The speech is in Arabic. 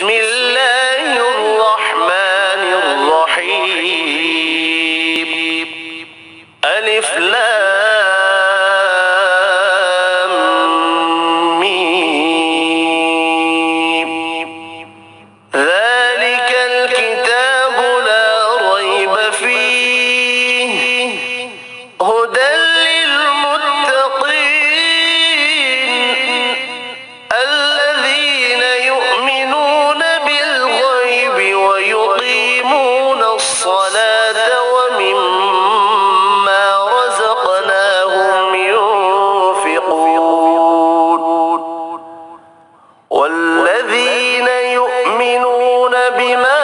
بسم الله الرحمن الرحيم. ألف لام ميم. ذلك الكتاب لا ريب فيه هدى للمتقين الذين يؤمنون بالغيب ويقيمون الصلاة ومما رزقناهم ينفقون والذين يؤمنون بما